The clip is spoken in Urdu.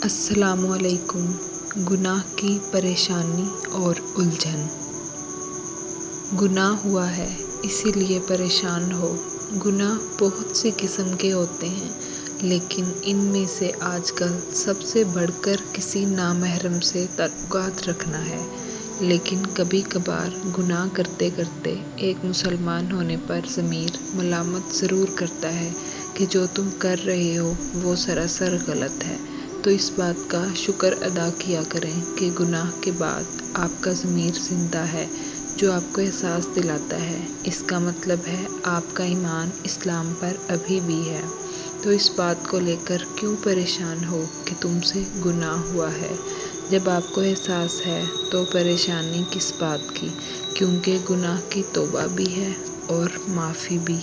السلام علیکم۔ گناہ کی پریشانی اور الجھن۔ گناہ ہوا ہے اسی لیے پریشان ہو۔ گناہ بہت سی قسم کے ہوتے ہیں، لیکن ان میں سے آج کل سب سے بڑھ کر کسی نامحرم سے تعلقات رکھنا ہے۔ لیکن کبھی کبھار گناہ کرتے کرتے ایک مسلمان ہونے پر ضمیر ملامت ضرور کرتا ہے کہ جو تم کر رہے ہو وہ سراسر غلط ہے، تو اس بات کا شکر ادا کیا کریں کہ گناہ کے بعد آپ کا ضمیر زندہ ہے، جو آپ کو احساس دلاتا ہے۔ اس کا مطلب ہے آپ کا ایمان اسلام پر ابھی بھی ہے۔ تو اس بات کو لے کر کیوں پریشان ہو کہ تم سے گناہ ہوا ہے؟ جب آپ کو احساس ہے تو پریشانی کس بات کی؟ کیونکہ گناہ کی توبہ بھی ہے اور معافی بھی۔